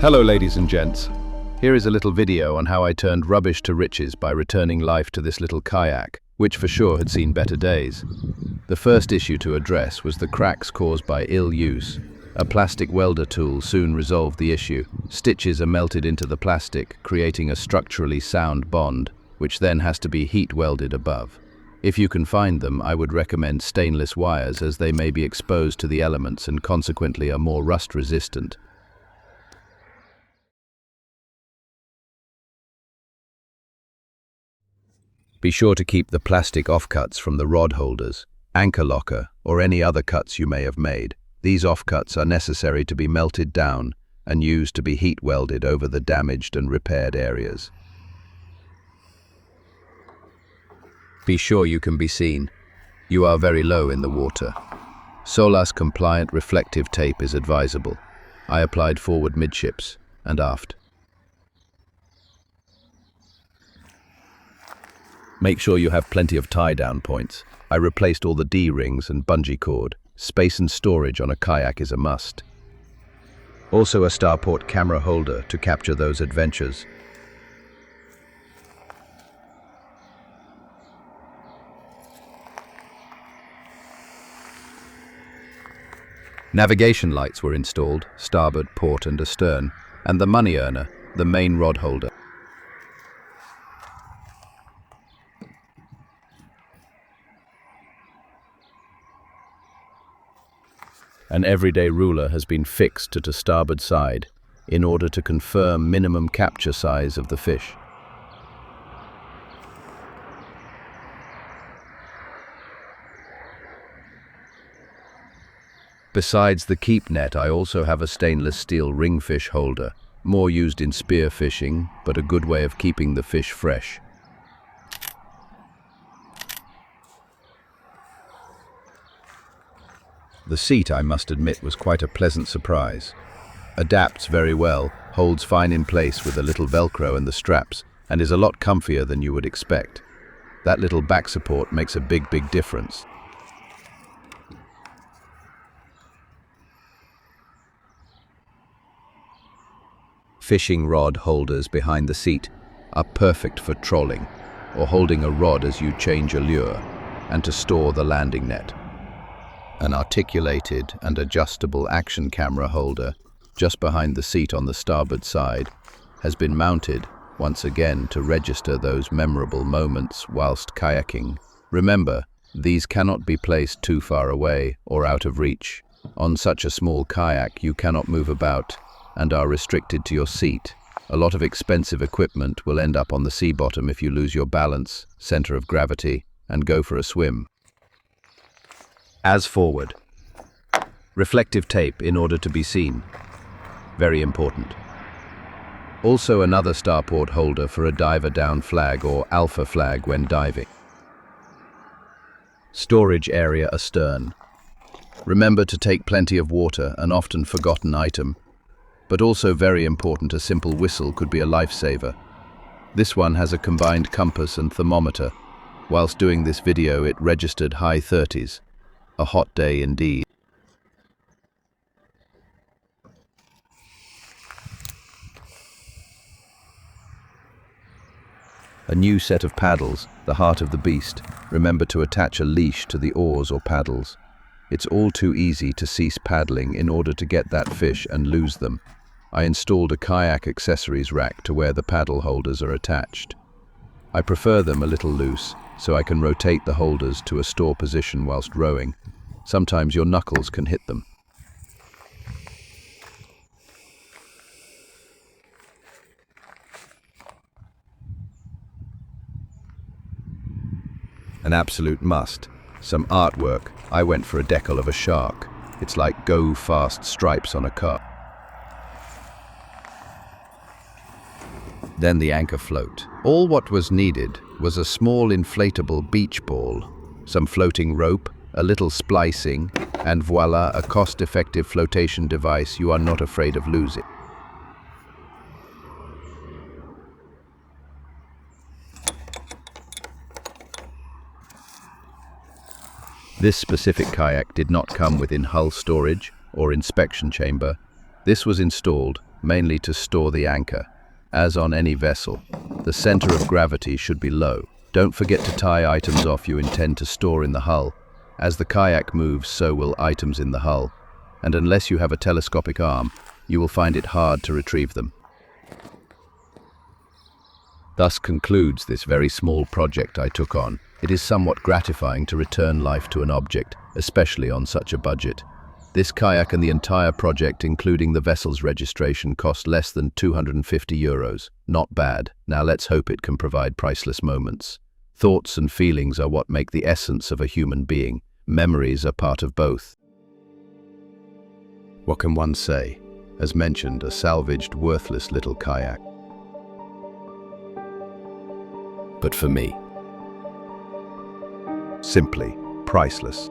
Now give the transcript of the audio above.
Hello ladies and gents. Here is a little video on how I turned rubbish to riches by returning life to this little kayak, which for sure had seen better days. The first issue to address was the cracks caused by ill use. A plastic welder tool soon resolved the issue. Stitches are melted into the plastic, creating a structurally sound bond, which then has to be heat welded above. If you can find them, I would recommend stainless wires as they may be exposed to the elements and consequently are more rust resistant. Be sure to keep the plastic offcuts from the rod holders, anchor locker, or any other cuts you may have made. These offcuts are necessary to be melted down and used to be heat welded over the damaged and repaired areas. Be sure you can be seen. You are very low in the water. SOLAS-compliant reflective tape is advisable. I applied forward midships and aft. Make sure you have plenty of tie-down points. I replaced all the D-rings and bungee cord. Space and storage on a kayak is a must. Also a starport camera holder to capture those adventures. Navigation lights were installed, starboard, port and astern, and the money earner, the main rod holder. An everyday ruler has been fixed to the starboard side in order to confirm minimum capture size of the fish. Besides the keep net, I also have a stainless steel ringfish holder, more used in spear fishing, but a good way of keeping the fish fresh. The seat, I must admit, was quite a pleasant surprise. Adapts very well, holds fine in place with a little Velcro and the straps, and is a lot comfier than you would expect. That little back support makes a big difference. Fishing rod holders behind the seat are perfect for trolling, or holding a rod as you change a lure, and to store the landing net. An articulated and adjustable action camera holder just behind the seat on the starboard side has been mounted once again to register those memorable moments whilst kayaking. Remember, these cannot be placed too far away or out of reach. On such a small kayak you cannot move about and are restricted to your seat. A lot of expensive equipment will end up on the sea bottom if you lose your balance, center of gravity, and go for a swim. As forward. Reflective tape in order to be seen. Very important. Also another starport holder for a diver down flag or alpha flag when diving. Storage area astern. Remember to take plenty of water, an often forgotten item, but also very important, a simple whistle could be a lifesaver. This one has a combined compass and thermometer. Whilst doing this video it registered high 30s. A hot day indeed. A new set of paddles, the heart of the beast. Remember to attach a leash to the oars or paddles. It's all too easy to cease paddling in order to get that fish and lose them. I installed a kayak accessories rack to where the paddle holders are attached. I prefer them a little loose, so I can rotate the holders to a store position whilst rowing. Sometimes your knuckles can hit them. An absolute must. Some artwork. I went for a decal of a shark. It's like go fast stripes on a car. Then the anchor float. All what was needed was a small inflatable beach ball, some floating rope, a little splicing, and voila, a cost-effective flotation device you are not afraid of losing. This specific kayak did not come within hull storage or inspection chamber. This was installed mainly to store the anchor. As on any vessel, the center of gravity should be low. Don't forget to tie items off you intend to store in the hull. As the kayak moves, so will items in the hull, and unless you have a telescopic arm, you will find it hard to retrieve them. Thus concludes this very small project I took on. It is somewhat gratifying to return life to an object, especially on such a budget. This kayak and the entire project, including the vessel's registration, cost less than €250. Not bad. Now let's hope it can provide priceless moments. Thoughts and feelings are what make the essence of a human being. Memories are part of both. What can one say? As mentioned, a salvaged, worthless little kayak. But for me, simply priceless.